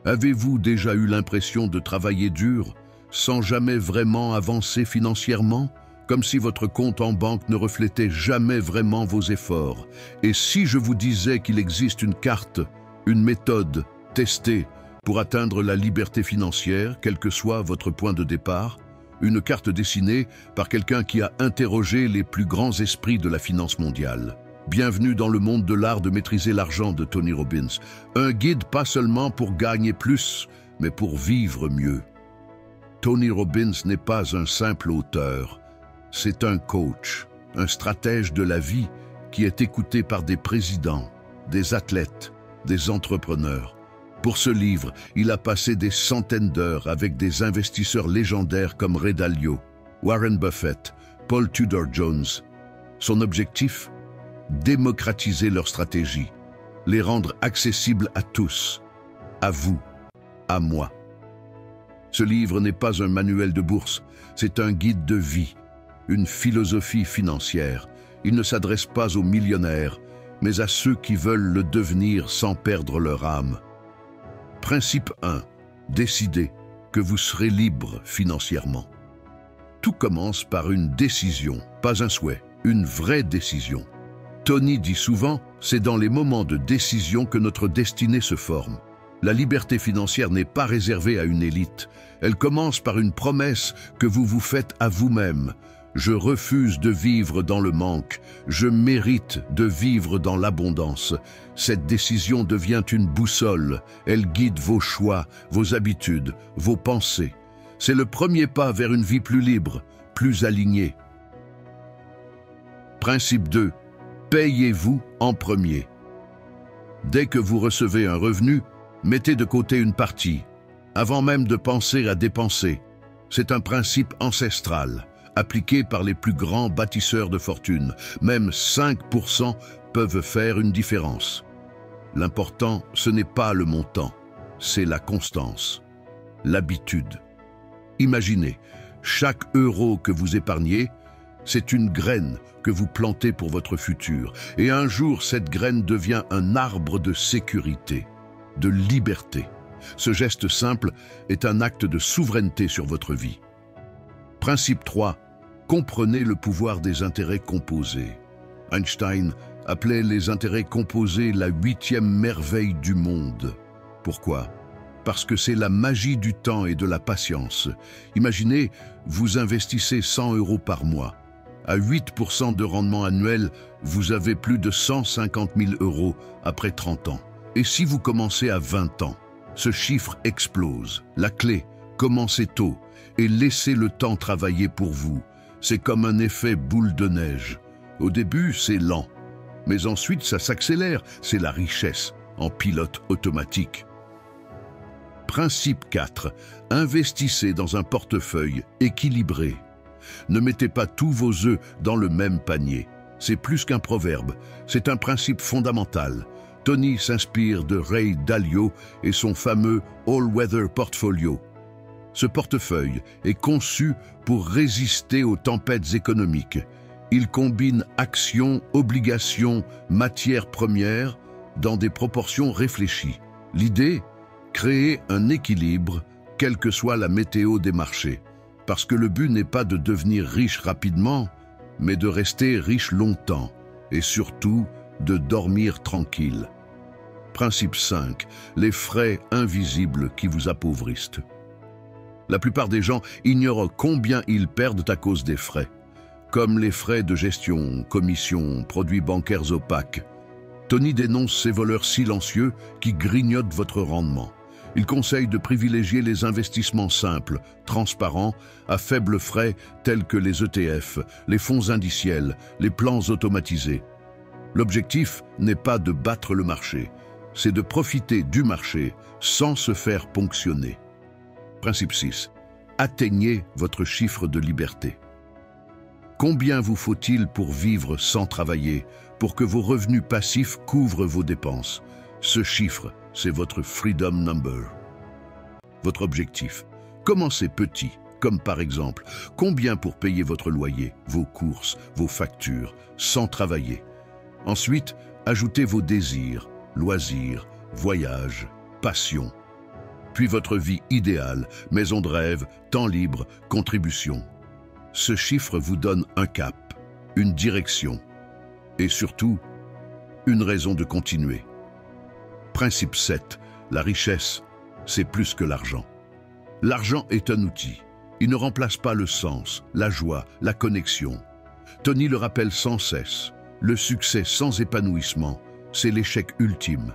Avez-vous déjà eu l'impression de travailler dur, sans jamais vraiment avancer financièrement, comme si votre compte en banque ne reflétait jamais vraiment vos efforts? Et si je vous disais qu'il existe une carte, une méthode testée pour atteindre la liberté financière, quel que soit votre point de départ, une carte dessinée par quelqu'un qui a interrogé les plus grands esprits de la finance mondiale? Bienvenue dans le monde de l'art de maîtriser l'argent de Tony Robbins, un guide pas seulement pour gagner plus, mais pour vivre mieux. Tony Robbins n'est pas un simple auteur, c'est un coach, un stratège de la vie qui est écouté par des présidents, des athlètes, des entrepreneurs. Pour ce livre, il a passé des centaines d'heures avec des investisseurs légendaires comme Ray Dalio, Warren Buffett, Paul Tudor Jones. Son objectif? Démocratiser leur stratégie, les rendre accessibles à tous, à vous, à moi. Ce livre n'est pas un manuel de bourse, c'est un guide de vie, une philosophie financière. Il ne s'adresse pas aux millionnaires, mais à ceux qui veulent le devenir sans perdre leur âme. Principe 1. Décidez que vous serez libre financièrement. Tout commence par une décision, pas un souhait, une vraie décision. Tony dit souvent, c'est dans les moments de décision que notre destinée se forme. La liberté financière n'est pas réservée à une élite. Elle commence par une promesse que vous vous faites à vous-même. Je refuse de vivre dans le manque. Je mérite de vivre dans l'abondance. Cette décision devient une boussole. Elle guide vos choix, vos habitudes, vos pensées. C'est le premier pas vers une vie plus libre, plus alignée. Principe 2. Payez-vous en premier. Dès que vous recevez un revenu, mettez de côté une partie, avant même de penser à dépenser. C'est un principe ancestral, appliqué par les plus grands bâtisseurs de fortune. Même 5% peuvent faire une différence. L'important, ce n'est pas le montant, c'est la constance, l'habitude. Imaginez, chaque euro que vous épargnez, c'est une graine que vous plantez pour votre futur. Et un jour, cette graine devient un arbre de sécurité, de liberté. Ce geste simple est un acte de souveraineté sur votre vie. Principe 3. Comprenez le pouvoir des intérêts composés. Einstein appelait les intérêts composés la 8e merveille du monde. Pourquoi? Parce que c'est la magie du temps et de la patience. Imaginez, vous investissez 100 € par mois. À 8% de rendement annuel, vous avez plus de 150 000 € après 30 ans. Et si vous commencez à 20 ans, ce chiffre explose. La clé, commencez tôt et laissez le temps travailler pour vous. C'est comme un effet boule de neige. Au début, c'est lent, mais ensuite ça s'accélère. C'est la richesse en pilote automatique. Principe 4. Investissez dans un portefeuille équilibré. Ne mettez pas tous vos œufs dans le même panier. C'est plus qu'un proverbe, c'est un principe fondamental. Tony s'inspire de Ray Dalio et son fameux All-Weather Portfolio. Ce portefeuille est conçu pour résister aux tempêtes économiques. Il combine actions, obligations, matières premières dans des proportions réfléchies. L'idée? Créer un équilibre, quelle que soit la météo des marchés. Parce que le but n'est pas de devenir riche rapidement, mais de rester riche longtemps et surtout de dormir tranquille. Principe 5. Les frais invisibles qui vous appauvrissent. La plupart des gens ignorent combien ils perdent à cause des frais, comme les frais de gestion, commissions, produits bancaires opaques. Tony dénonce ces voleurs silencieux qui grignotent votre rendement. Il conseille de privilégier les investissements simples, transparents, à faibles frais tels que les ETF, les fonds indiciels, les plans automatisés. L'objectif n'est pas de battre le marché, c'est de profiter du marché sans se faire ponctionner. Principe 6. Atteignez votre chiffre de liberté. Combien vous faut-il pour vivre sans travailler, pour que vos revenus passifs couvrent vos dépenses? Ce chiffre, c'est votre freedom number. Votre objectif. Commencez petit, comme par exemple, combien pour payer votre loyer, vos courses, vos factures, sans travailler. Ensuite, ajoutez vos désirs, loisirs, voyages, passions. puis votre vie idéale, maison de rêve, temps libre, contribution. Ce chiffre vous donne un cap, une direction et surtout, une raison de continuer. Principe 7. La richesse, c'est plus que l'argent. L'argent est un outil. Il ne remplace pas le sens, la joie, la connexion. Tony le rappelle sans cesse. Le succès sans épanouissement, c'est l'échec ultime.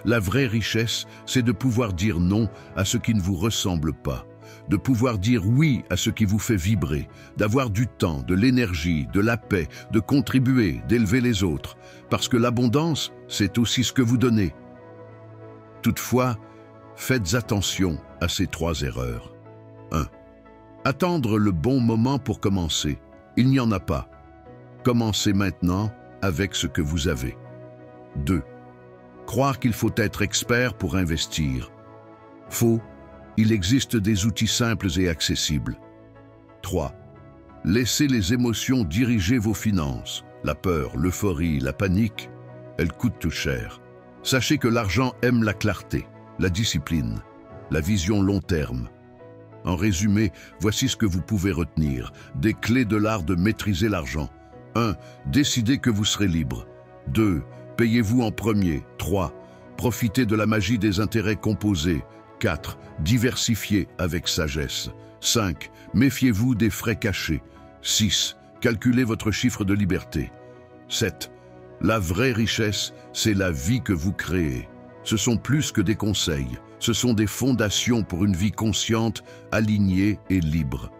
La vraie richesse, c'est de pouvoir dire non à ce qui ne vous ressemble pas, de pouvoir dire oui à ce qui vous fait vibrer, d'avoir du temps, de l'énergie, de la paix, de contribuer, d'élever les autres, parce que l'abondance, c'est aussi ce que vous donnez. Toutefois, faites attention à ces 3 erreurs. 1. Attendre le bon moment pour commencer. Il n'y en a pas. Commencez maintenant avec ce que vous avez. 2. Croire qu'il faut être expert pour investir. Faux, il existe des outils simples et accessibles. 3. Laissez les émotions diriger vos finances. La peur, l'euphorie, la panique, elles coûtent tout cher. Sachez que l'argent aime la clarté, la discipline, la vision long terme. En résumé, voici ce que vous pouvez retenir. Des clés de l'art de maîtriser l'argent. 1. Décidez que vous serez libre. 2. Payez-vous en premier. 3. Profitez de la magie des intérêts composés. 4. Diversifiez avec sagesse. 5. Méfiez-vous des frais cachés. 6. Calculez votre chiffre de liberté. 7. La vraie richesse, c'est la vie que vous créez. Ce sont plus que des conseils. Ce sont des fondations pour une vie consciente, alignée et libre.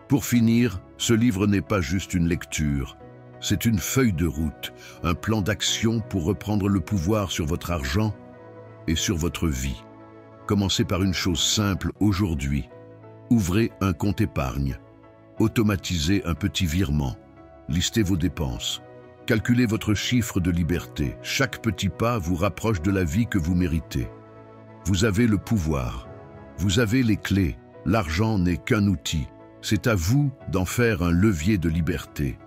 Pour finir, ce livre n'est pas juste une lecture. C'est une feuille de route, un plan d'action pour reprendre le pouvoir sur votre argent et sur votre vie. Commencez par une chose simple aujourd'hui. Ouvrez un compte épargne. Automatisez un petit virement. Listez vos dépenses. Calculez votre chiffre de liberté. Chaque petit pas vous rapproche de la vie que vous méritez. Vous avez le pouvoir. Vous avez les clés. L'argent n'est qu'un outil. C'est à vous d'en faire un levier de liberté.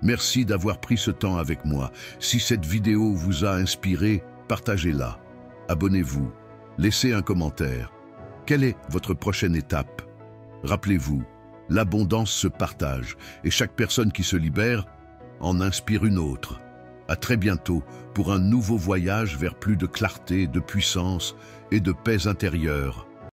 Merci d'avoir pris ce temps avec moi. Si cette vidéo vous a inspiré, partagez-la. Abonnez-vous. Laissez un commentaire. Quelle est votre prochaine étape? Rappelez-vous, l'abondance se partage et chaque personne qui se libère en inspire une autre. À très bientôt pour un nouveau voyage vers plus de clarté, de puissance et de paix intérieure.